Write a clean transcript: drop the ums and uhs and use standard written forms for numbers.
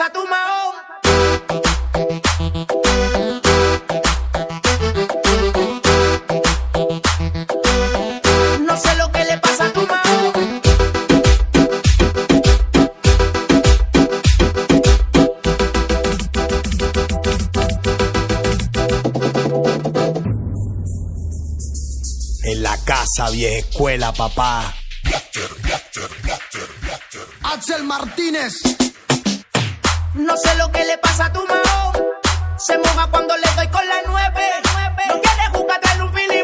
pasa a tu mao? No sé lo que le pasa a tu mao. En la casa, vieja escuela, papá. Axel Martínez. No sé lo que le pasa a tu mao. Se moja cuando le doy con la 9. No quiere jugar, traerle un fili